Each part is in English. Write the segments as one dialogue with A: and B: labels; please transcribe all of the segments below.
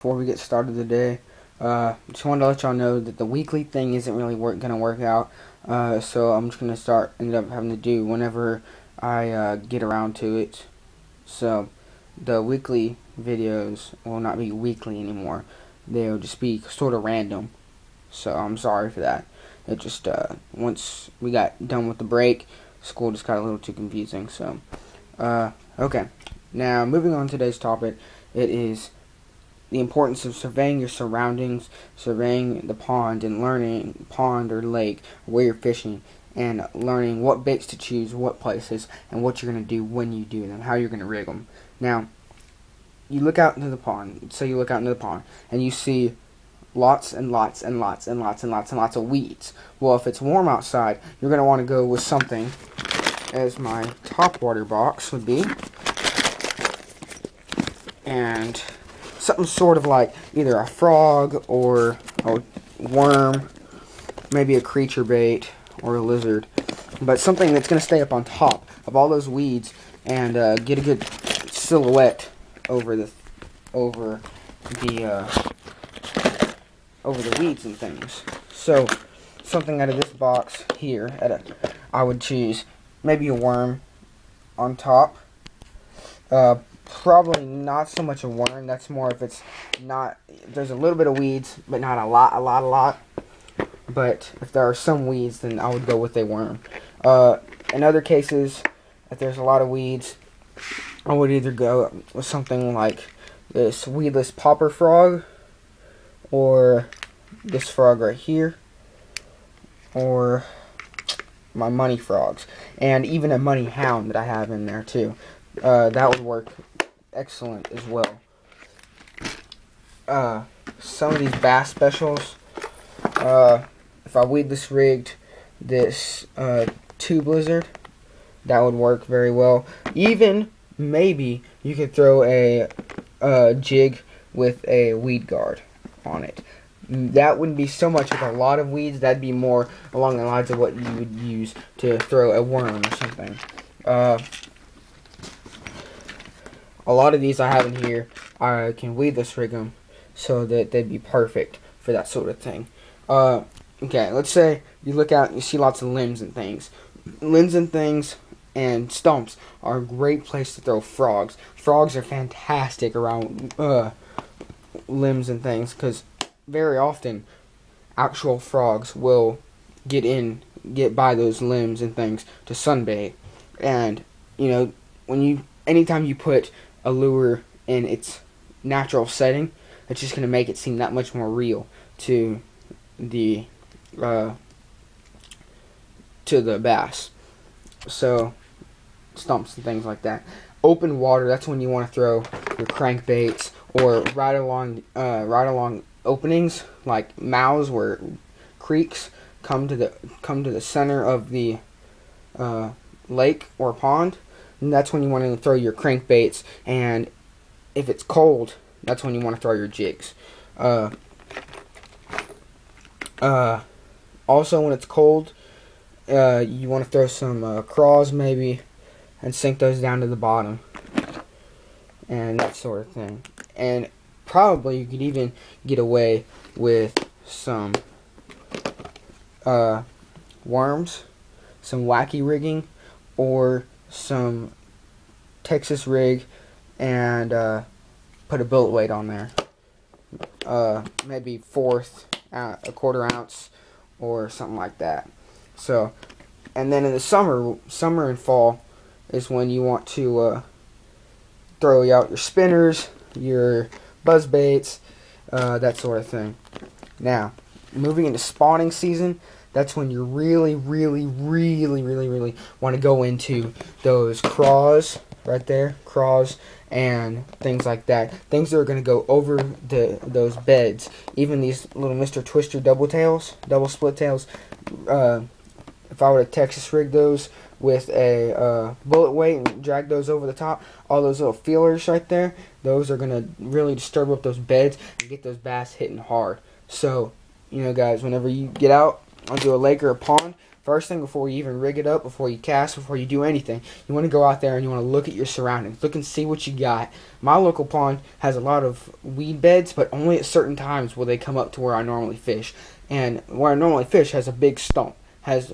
A: Before we get started today, just wanted to let y'all know that the weekly thing isn't really gonna work out. So I'm just gonna end up having to do whenever I get around to it. So the weekly videos will not be weekly anymore. They'll just be sort of random. So I'm sorry for that. It just once we got done with the break, school just got a little too confusing. So okay. Now moving on to today's topic, it is the importance of surveying your surroundings, surveying the pond, and learning pond or lake where you're fishing, and learning what baits to choose, what places, and what you're going to do when you do them, how you're going to rig them. Now, you look out into the pond. So you look out into the pond, and you see lots and lots and lots and lots and lots and lots of weeds. Well, if it's warm outside, you're going to want to go with something, as my top water box would be, and something sort of like either a frog or a worm, maybe a creature bait or a lizard, but something that's going to stay up on top of all those weeds and get a good silhouette over the weeds and things. So something out of this box here, I would choose maybe a worm on top. Probably not so much a worm. That's more if it's not. There's a little bit of weeds, but not a lot. But if there are some weeds, then I would go with a worm. In other cases, if there's a lot of weeds, I would either go with something like this weedless popper frog, or this frog right here, or my money frogs, and even a money hound that I have in there too. That would work excellent as well. Some of these bass specials, if I weedless rigged this tube lizard, that would work very well. Even maybe you could throw a jig with a weed guard on it. That wouldn't be so much with a lot of weeds. That'd be more along the lines of what you would use to throw a worm or something. A lot of these I have in here, I can weedless rig them so that they'd be perfect for that sort of thing. Okay, let's say you look out and you see lots of limbs and things. Limbs and things and stumps are a great place to throw frogs. Frogs are fantastic around limbs and things, because very often actual frogs will get by those limbs and things to sunbait. And anytime you put a lure in its natural setting, it's just going to make it seem that much more real to the bass. So stumps and things like that. Open water, that's when you want to throw your crankbaits, or right along openings like mouths where creeks come to the center of the lake or pond. And that's when you want to throw your crankbaits, and if it's cold, that's when you want to throw your jigs. Also, when it's cold, you want to throw some craws maybe, and sink those down to the bottom, and that sort of thing. And probably you could even get away with some worms, some wacky rigging, or some Texas rig, and put a billet weight on there. Maybe a quarter ounce, or something like that. So, and then in the summer and fall is when you want to throw out your spinners, your buzz baits, that sort of thing. Now, moving into spawning season, that's when you really want to go into those craws right there, craws and things like that. Things that are going to go over those beds. Even these little Mr. Twister double split tails. If I were to Texas rig those with a bullet weight and drag those over the top, all those little feelers right there, those are going to really disturb up those beds and get those bass hitting hard. So, guys, whenever you get out onto a lake or a pond, first thing before you even rig it up, before you cast, before you do anything, you want to go out there and you want to look at your surroundings. Look and see what you got. My local pond has a lot of weed beds, but only at certain times will they come up to where I normally fish. And where I normally fish has a big stump, has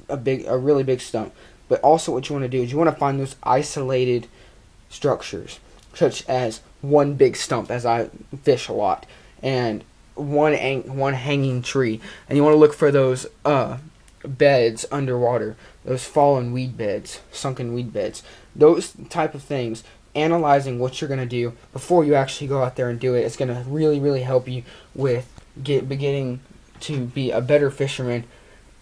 A: a really big stump. But also what you want to do is you want to find those isolated structures, such as one big stump, as I fish a lot, and one hanging tree. And you want to look for those beds underwater, those fallen weed beds, sunken weed beds, those type of things. Analyzing what you're going to do before you actually go out there and do it is going to really help you with beginning to be a better fisherman,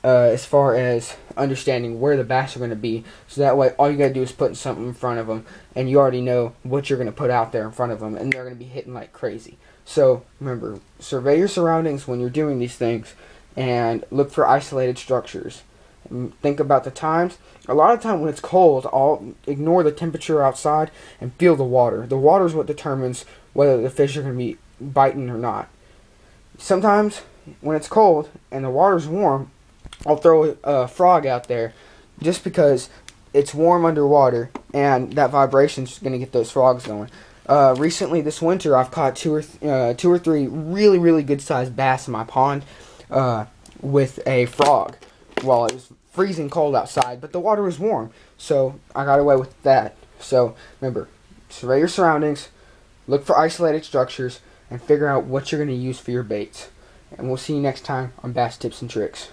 A: as far as understanding where the bass are going to be. So that way all you got to do is put something in front of them, and you already know what you're going to put out there in front of them, and they're going to be hitting like crazy. So remember, survey your surroundings when you're doing these things, and look for isolated structures. And think about the times. A lot of time when it's cold, I'll ignore the temperature outside and feel the water. The water is what determines whether the fish are going to be biting or not. Sometimes when it's cold and the water's warm, I'll throw a frog out there just because it's warm underwater and that vibration's going to get those frogs going. Recently this winter I've caught two or three really good sized bass in my pond with a frog while it was freezing cold outside, but the water was warm, so I got away with that. So remember, survey your surroundings, look for isolated structures, and figure out what you're going to use for your baits. And we'll see you next time on Bass Tips and Tricks.